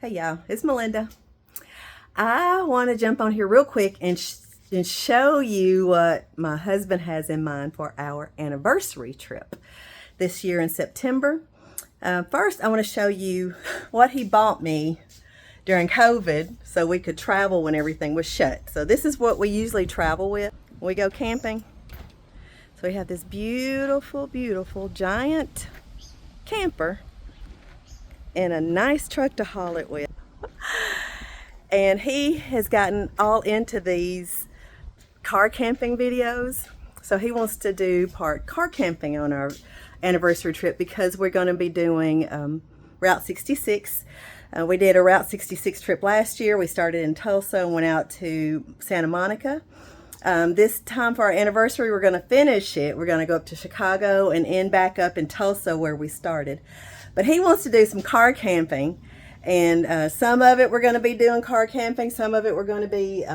Hey y'all, it's Melinda. I want to jump on here real quick and show you what my husband has in mind for our anniversary trip this year in September. First, I want to show you what he bought me during COVID so we could travel when everything was shut. So this is what we usually travel with when we go camping. So we have this beautiful, beautiful giant camper and a nice truck to haul it with. And he has gotten all into these car camping videos. So he wants to do part car camping on our anniversary trip because we're going to be doing Route 66. We did a Route 66 trip last year. We started in Tulsa and went out to Santa Monica. This time for our anniversary, we're going to finish it. We're going to go up to Chicago and end back up in Tulsa where we started. But he wants to do some car camping, and some of it we're going to be doing car camping, some of it we're going to be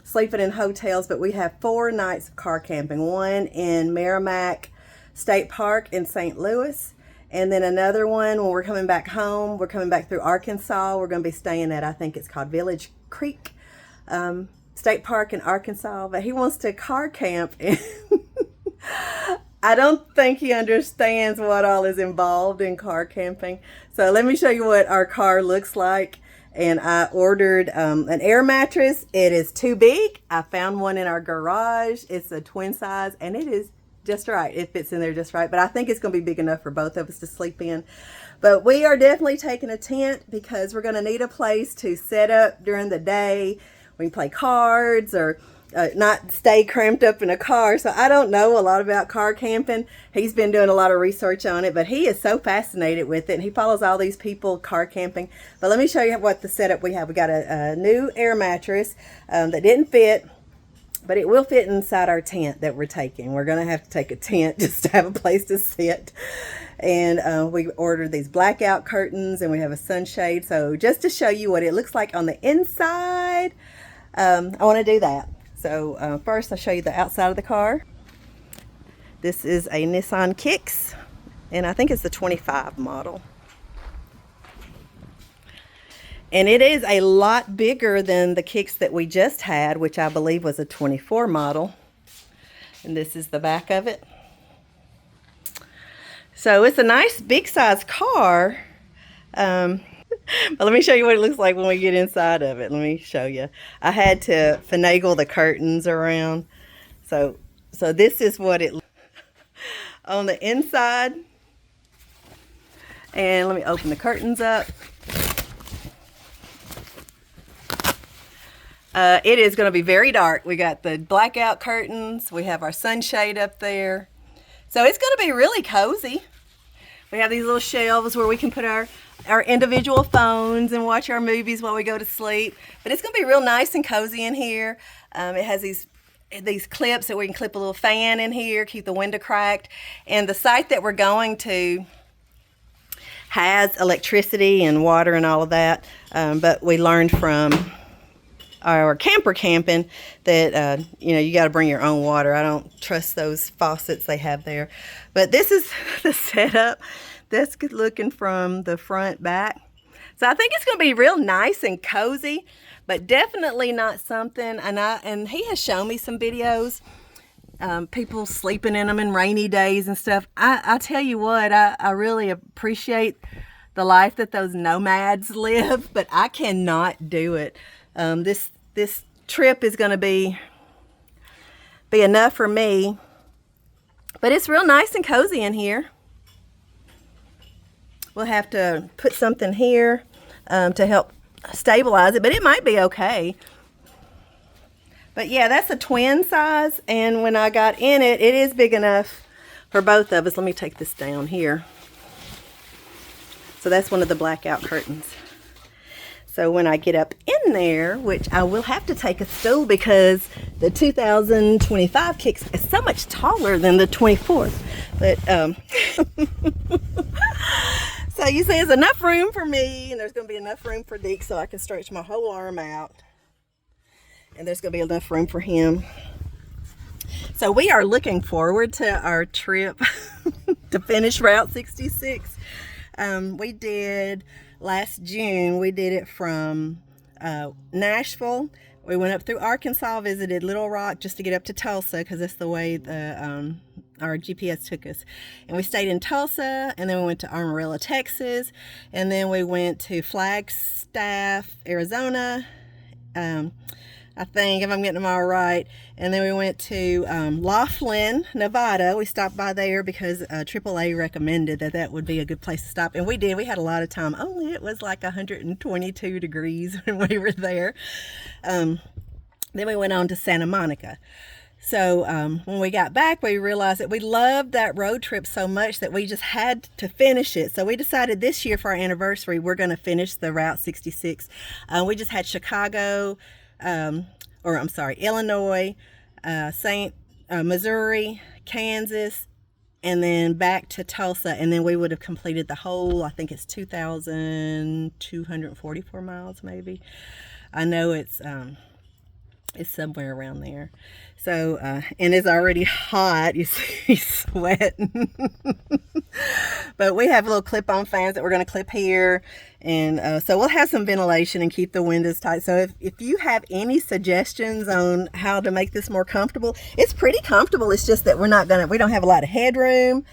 sleeping in hotels, but we have 4 nights of car camping, one in Merrimack State Park in St. Louis, and then another one when we're coming back home. We're coming back through Arkansas. We're going to be staying at, I think it's called Village Creek State Park in Arkansas, but he wants to car camp. I don't think he understands what all is involved in car camping. So let me show you what our car looks like. And I ordered an air mattress. It is too big. I found one in our garage. It's a twin size and it is just right. It fits in there just right. But I think it's going to be big enough for both of us to sleep in. But we are definitely taking a tent because we're going to need a place to set up during the day. We can play cards or not stay cramped up in a car. So I don't know a lot about car camping. He's been doing a lot of research on it, but he is so fascinated with it, and he follows all these people car camping. But let me show you what the setup we have. We got a new air mattress that didn't fit, but it will fit inside our tent that we're taking. We're going to have to take a tent just to have a place to sit. And we ordered these blackout curtains, and we have a sunshade. So just to show you what it looks like on the inside, I want to do that. So first I'll show you the outside of the car. This is a Nissan Kicks, and I think it's the 25 model. And it is a lot bigger than the Kicks that we just had, which I believe was a 24 model. And this is the back of it. So it's a nice big size car. But let me show you what it looks like when we get inside of it. Let me show you. I had to finagle the curtains around. So this is what it looks like on the inside. And let me open the curtains up. It is going to be very dark. We got the blackout curtains. We have our sunshade up there. So it's going to be really cozy. We have these little shelves where we can put our individual phones and watch our movies while we go to sleep. But it's going to be real nice and cozy in here. It has these clips that we can clip a little fan in here, keep the window cracked. And the site that we're going to has electricity and water and all of that. But we learned from our camper camping that you got to bring your own water. I don't trust those faucets they have there. But this is the setup. That's good looking from the front back. So I think it's going to be real nice and cozy, but definitely not something. And he has shown me some videos, people sleeping in them in rainy days and stuff. I tell you what, I really appreciate the life that those nomads live, but I cannot do it. This trip is going to be enough for me, but it's real nice and cozy in here. We'll have to put something here to help stabilize it, but it might be okay. But yeah, that's a twin size, and when I got in it, it is big enough for both of us. Let me take this down here. So that's one of the blackout curtains. So when I get up in there, which I will have to take a stool because the 2025 Kicks is so much taller than the 24. But so you see there's enough room for me, and there's going to be enough room for Deke so I can stretch my whole arm out. And there's going to be enough room for him. So we are looking forward to our trip to finish Route 66. We did last June. We did it from Nashville. We went up through Arkansas, visited Little Rock just to get up to Tulsa because that's the way our GPS took us. And we stayed in Tulsa, and then we went to Amarillo, Texas, and then we went to Flagstaff, Arizona. I think, if I'm getting them all right. And then we went to Laughlin, Nevada. We stopped by there because AAA recommended that would be a good place to stop. And we did. We had a lot of time. Only it was like 122 degrees when we were there. Then we went on to Santa Monica. So when we got back, we realized that we loved that road trip so much that we just had to finish it. So we decided this year for our anniversary, we're going to finish the Route 66. We just had Chicago, Illinois, Missouri, Kansas, and then back to Tulsa. And then we would have completed the whole, I think it's 2,244 miles maybe. I know it's somewhere around there. So, and it's already hot. You see sweating. But we have little clip-on fans that we're going to clip here. And so we'll have some ventilation and keep the windows tight. So if you have any suggestions on how to make this more comfortable, it's pretty comfortable. It's just that we don't have a lot of headroom.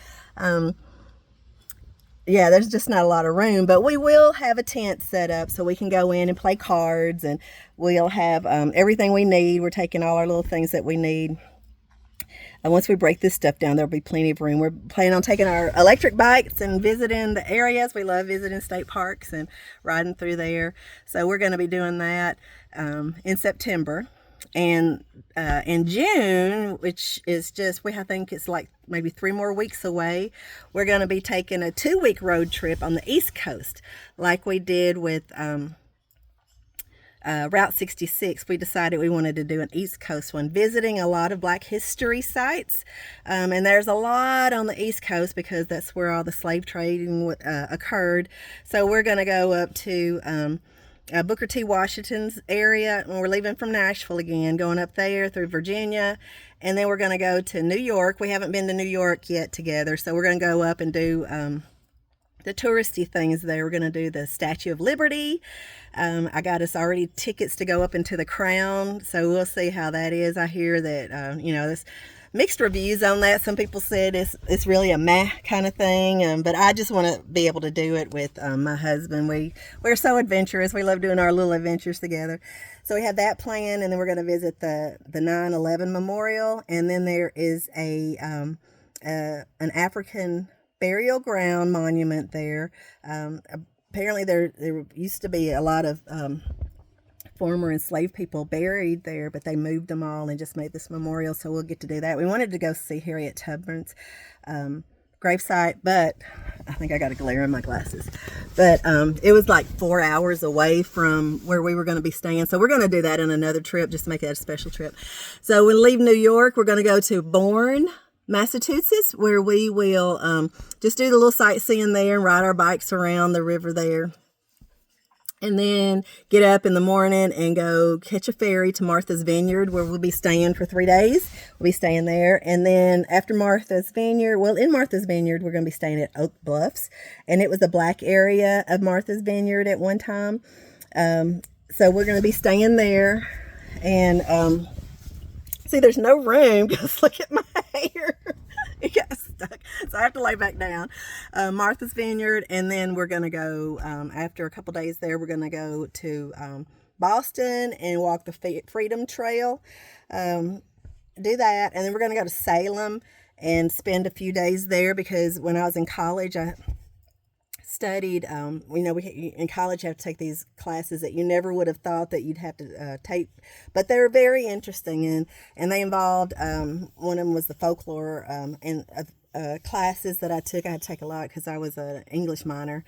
Yeah, there's just not a lot of room, but we will have a tent set up so we can go in and play cards, and we'll have everything we need. We're taking all our little things that we need. And once we break this stuff down, there'll be plenty of room. We're planning on taking our electric bikes and visiting the areas. We love visiting state parks and riding through there. So we're going to be doing that in September. And in June, which is just, I think it's like maybe 3 more weeks away, we're going to be taking a 2-week road trip on the East Coast, like we did with Route 66. We decided we wanted to do an East Coast one, visiting a lot of Black history sites. And there's a lot on the East Coast because that's where all the slave trading occurred. So we're going to go up to Booker T. Washington's area, and we're leaving from Nashville again, going up there through Virginia, and then we're going to go to New York. We haven't been to New York yet together, so we're going to go up and do the touristy things there. We're going to do the Statue of Liberty. I got us already tickets to go up into the Crown, so we'll see how that is. I hear that there's mixed reviews on that. Some people said it's really a meh kind of thing, but I just want to be able to do it with my husband. We're so adventurous. We love doing our little adventures together. So we have that planned, and then we're going to visit the 9/11 Memorial, and then there is an African burial ground monument there. Apparently there used to be a lot of former enslaved people buried there, but they moved them all and just made this memorial, so we'll get to do that. We wanted to go see Harriet Tubman's gravesite, but I think I got a glare in my glasses. But it was like 4 hours away from where we were going to be staying, so we're going to do that in another trip, just to make it a special trip. So when we leave New York, we're going to go to Bourne, Massachusetts, where we will just do the little sightseeing there and ride our bikes around the river there. And then get up in the morning and go catch a ferry to Martha's Vineyard, where we'll be staying for 3 days. We'll be staying there. And then after Martha's Vineyard, in Martha's Vineyard, we're going to be staying at Oak Bluffs. And it was a Black area of Martha's Vineyard at one time. So we're going to be staying there. And see, there's no room because look at my hair. It got stuck, so I have to lay back down. Martha's Vineyard, and then we're going to go, after a couple days there, we're going to go to Boston and walk the Freedom Trail, do that, and then we're going to go to Salem and spend a few days there, because when I was in college, I studied, in college you have to take these classes that you never would have thought that you'd have to take, but they're very interesting, and they involved, one of them was the folklore, and classes that I took. I had to take a lot because I was an English minor,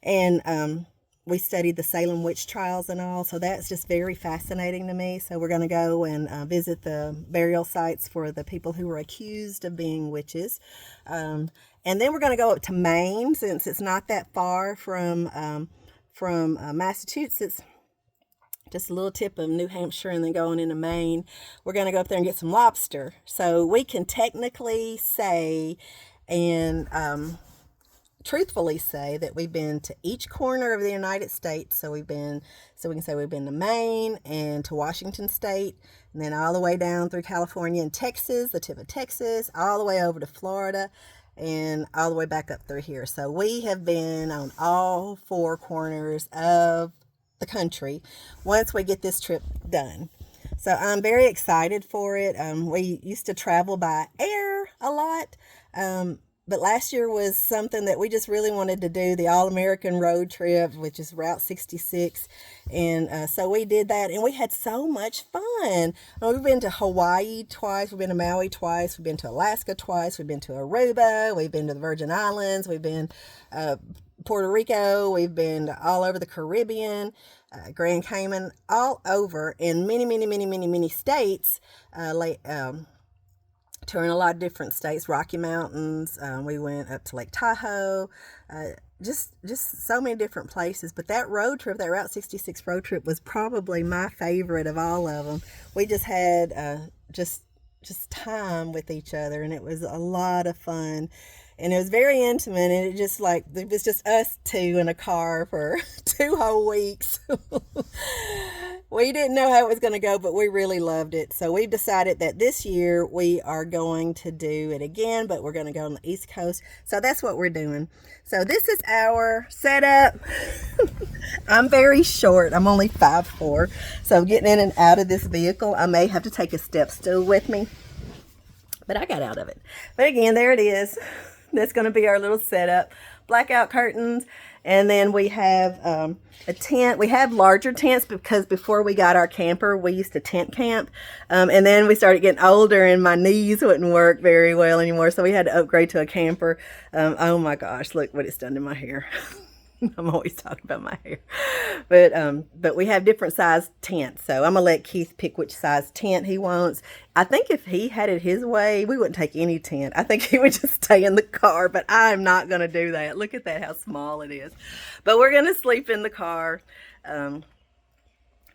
and we studied the Salem witch trials and all, so that's just very fascinating to me. So we're going to go and visit the burial sites for the people who were accused of being witches. And then we're going to go up to Maine, since it's not that far from Massachusetts. Just a little tip of New Hampshire and then going into Maine. We're going to go up there and get some lobster. So we can technically say, and truthfully say that we've been to each corner of the United States. So we can say we've been to Maine and to Washington State, and then all the way down through California and Texas, the tip of Texas, all the way over to Florida, and all the way back up through here. So we have been on all four corners of the country once we get this trip done. So I'm very excited for it. We used to travel by air a lot. But last year was something that we just really wanted to do, the All-American Road Trip, which is Route 66. And so we did that, and we had so much fun. We've been to Hawaii twice. We've been to Maui twice. We've been to Alaska twice. We've been to Aruba. We've been to the Virgin Islands. We've been Puerto Rico. We've been all over the Caribbean, Grand Cayman, all over in many states. Touring a lot of different states, Rocky Mountains. We went up to Lake Tahoe, just so many different places. But that road trip, that Route 66 road trip, was probably my favorite of all of them. We just had just time with each other, and it was a lot of fun. And it was very intimate, and it was just us two in a car for 2 whole weeks. We didn't know how it was going to go, but we really loved it. So we've decided that this year we are going to do it again, but we're going to go on the East Coast. So that's what we're doing. So this is our setup. I'm very short. I'm only 5'4". So getting in and out of this vehicle, I may have to take a step stool with me, but I got out of it. But again, there it is. That's going to be our little setup. Blackout curtains. And then we have a tent. We have larger tents because before we got our camper, we used to tent camp. And then we started getting older and my knees wouldn't work very well anymore. So we had to upgrade to a camper. Oh my gosh, look what it's done to my hair. I'm always talking about my hair. But we have different size tents. So I'm going to let Keith pick which size tent he wants. I think if he had it his way, we wouldn't take any tent. I think he would just stay in the car, but I'm not going to do that. Look at that, how small it is. But we're going to sleep in the car,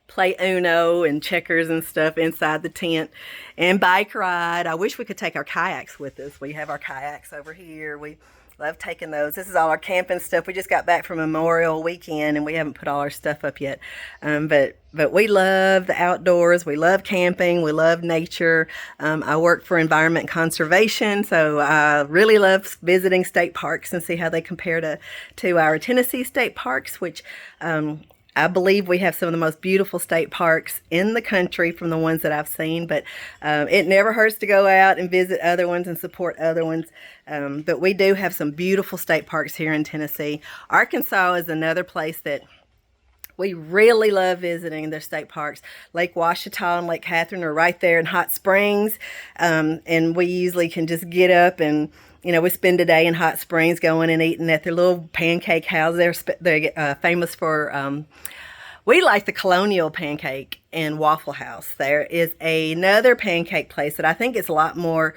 play Uno and checkers and stuff inside the tent, and bike ride. I wish we could take our kayaks with us. We have our kayaks over here. We love taking those. This is all our camping stuff. We just got back from Memorial Weekend and we haven't put all our stuff up yet. But we love the outdoors. We love camping. We love nature. I work for environment conservation, so I really love visiting state parks and see how they compare to our Tennessee state parks, which I believe we have some of the most beautiful state parks in the country from the ones that I've seen, but it never hurts to go out and visit other ones and support other ones. But we do have some beautiful state parks here in Tennessee. Arkansas is another place that we really love visiting their state parks. Lake Ouachita and Lake Catherine are right there in Hot Springs, and we usually can just get up and we spend a day in Hot Springs going and eating at their little pancake house. They're famous for, we like the Colonial Pancake and Waffle House. There is another pancake place that I think is a lot more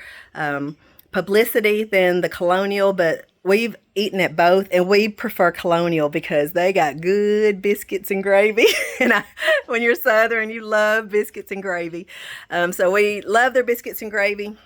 publicity than the Colonial, but we've eaten at both, and we prefer Colonial because they got good biscuits and gravy. And when you're Southern, you love biscuits and gravy. So we love their biscuits and gravy.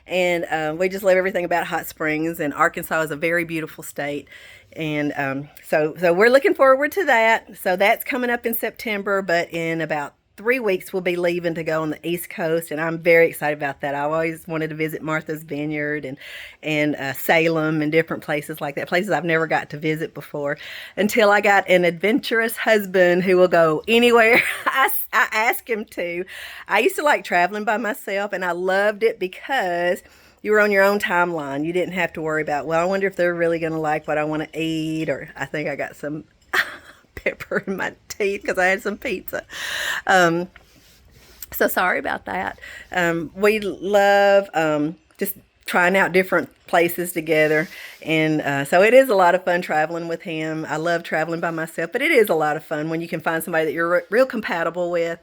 And we just love everything about Hot Springs, and Arkansas is a very beautiful state. And so we're looking forward to that. So that's coming up in September, but in about 3 weeks we'll be leaving to go on the East Coast, and I'm very excited about that. I always wanted to visit Martha's Vineyard and Salem and different places like that, places I've never got to visit before, until I got an adventurous husband who will go anywhere I ask him to. I used to like traveling by myself, and I loved it because you were on your own timeline. You didn't have to worry about, well, I wonder if they're really going to like what I want to eat, or I think I got some pepper in my teeth because I had some pizza. So sorry about that. We love just trying out different places together, and so it is a lot of fun traveling with him. I love traveling by myself, but it is a lot of fun when you can find somebody that you're real compatible with.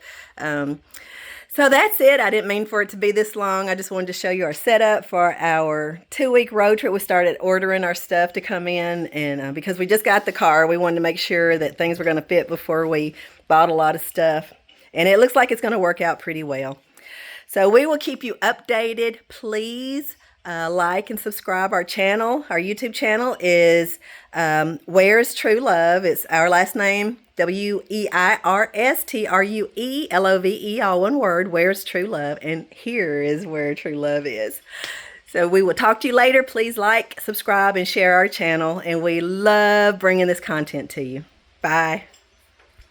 So that's it. I didn't mean for it to be this long. I just wanted to show you our setup for our 2-week road trip. We started ordering our stuff to come in, and because we just got the car, we wanted to make sure that things were going to fit before we bought a lot of stuff. And it looks like it's going to work out pretty well. So we will keep you updated. Please Like and subscribe our channel. Our YouTube channel is Where's True Love. It's our last name, WEIRSTRUELOVE, all one word, Where's True Love. And here is where true love is. So we will talk to you later. Please like, subscribe, and share our channel. And we love bringing this content to you. Bye.